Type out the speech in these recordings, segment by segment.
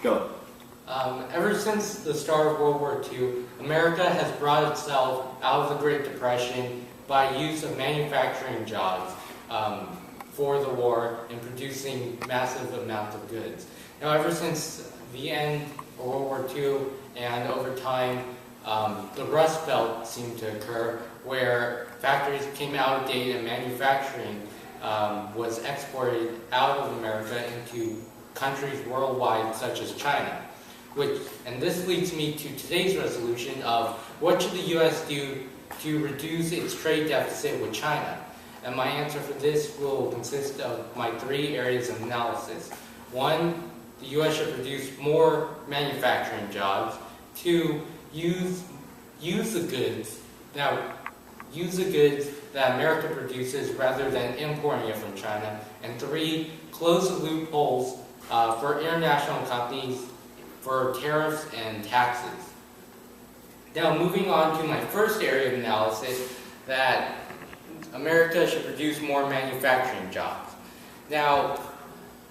Go. Ever since the start of World War II, America has brought itself out of the Great Depression by use of manufacturing jobs for the war and producing massive amounts of goods. Now, ever since the end of World War II and over time, the Rust Belt seemed to occur, where factories came out of date and manufacturing was exported out of America into countries worldwide, such as China. And this leads me to today's resolution of what should the U.S. do to reduce its trade deficit with China? And my answer for this will consist of my 3 areas of analysis. 1, the U.S. should produce more manufacturing jobs. 2, use the goods that America produces rather than importing it from China. And 3, close the loopholes for international companies for tariffs and taxes. Now, moving on to my first area of analysis, that America should produce more manufacturing jobs. Now,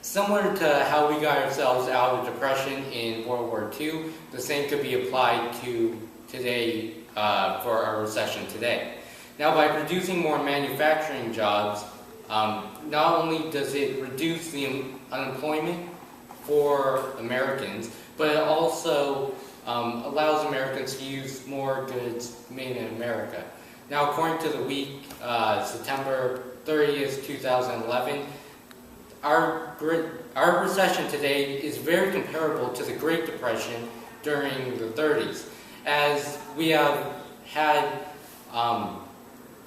similar to how we got ourselves out of the Depression in World War II, the same could be applied to today for our recession today. Now, by producing more manufacturing jobs, not only does it reduce the unemployment for Americans, but it also allows Americans to use more goods made in America. Now, according to the week, September 30th, 2011, our recession today is very comparable to the Great Depression during the 30s, as we have had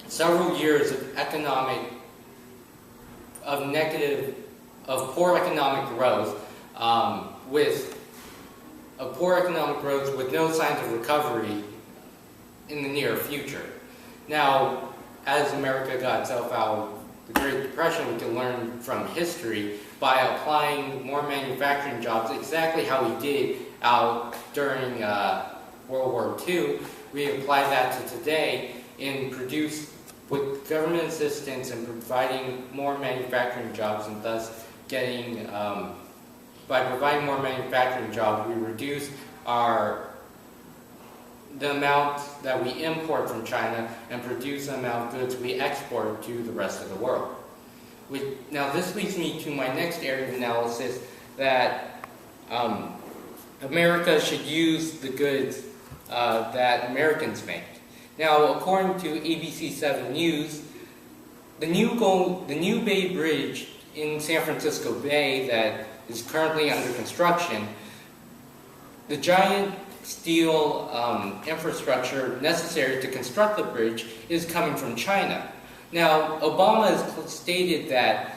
several years of poor economic growth, with no signs of recovery in the near future. Now, as America got itself out of the Great Depression, we can learn from history by applying more manufacturing jobs exactly how we did out during World War II. We apply that to today with government assistance and providing more manufacturing jobs, and thus by providing more manufacturing jobs, we reduce the amount that we import from China and produce the amount of goods we export to the rest of the world. Now, this leads me to my next area of analysis, that America should use the goods that Americans make. Now, according to ABC 7 News, the new Bay Bridge in San Francisco Bay that is currently under construction, the giant steel infrastructure necessary to construct the bridge is coming from China. Now, Obama has stated that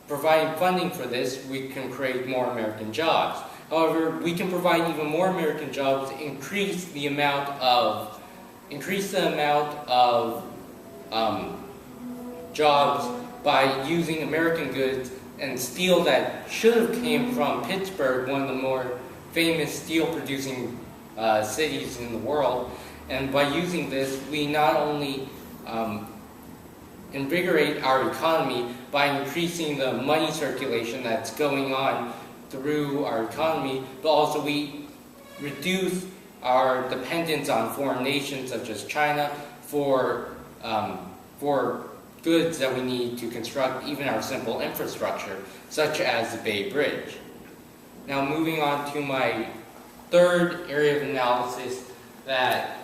providing funding for this, we can create more American jobs. However, we can provide even more American jobs, increase the amount of jobs by using American goods and steel that should have came from Pittsburgh, one of the more famous steel-producing cities in the world. And by using this, we not only invigorate our economy by increasing the money circulation that's going on through our economy, but also we reduce our dependence on foreign nations such as China for goods that we need to construct even our simple infrastructure, such as the Bay Bridge. Now, moving on to my third area of analysis, that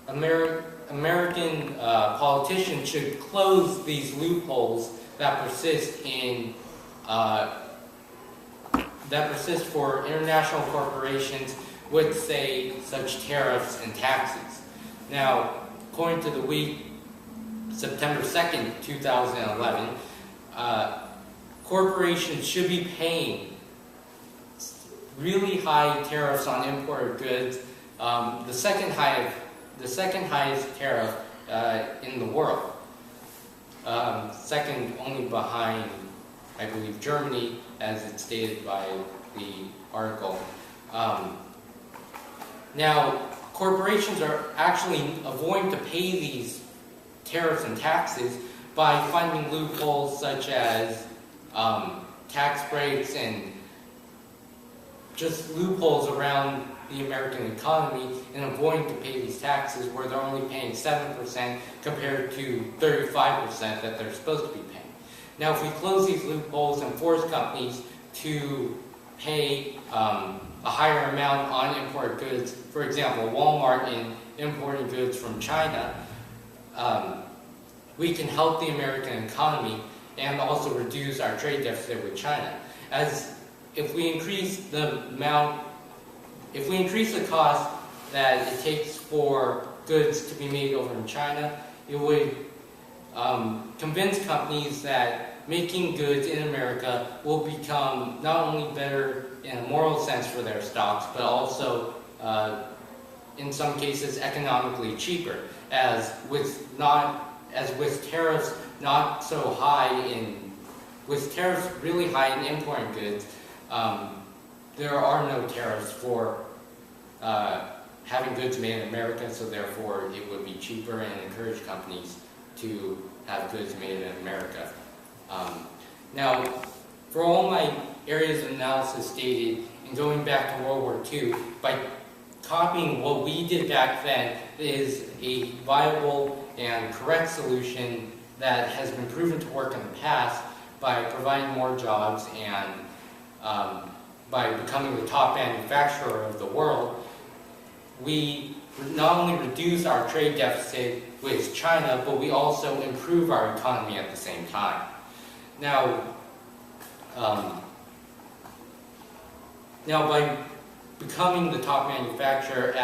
American politicians should close these loopholes that persist for international corporations with, say, such tariffs and taxes. Now, according to the week, September 2nd, 2011, corporations should be paying really high tariffs on imported goods, the second highest tariff in the world, second only behind, I believe, Germany, as it's stated by the article. Now, corporations are actually avoiding to pay these tariffs and taxes by finding loopholes such as tax breaks and just loopholes around the American economy and avoiding to pay these taxes where they're only paying 7% compared to 35% that they're supposed to be paying. Now, if we close these loopholes and force companies to pay a higher amount on imported goods, for example, Walmart in importing goods from China, we can help the American economy and also reduce our trade deficit with China. As if we increase the cost that it takes for goods to be made over in China, it would convince companies that making goods in America will become not only better in a moral sense for their stocks, but also in some cases economically cheaper, as with tariffs not so high with tariffs really high in importing goods, there are no tariffs for having goods made in America, so therefore it would be cheaper and encourage companies to have goods made in America. Now, for all my areas of analysis stated, and going back to World War II, by copying what we did back then is a viable and correct solution that has been proven to work in the past by providing more jobs and by becoming the top manufacturer of the world. We not only reduce our trade deficit with China, but we also improve our economy at the same time. Now, by becoming the top manufacturer,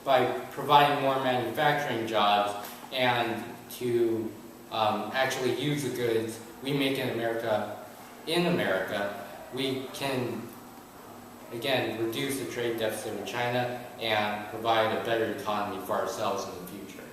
by providing more manufacturing jobs and to actually use the goods we make in America, we can again reduce the trade deficit with China and provide a better economy for ourselves in the future.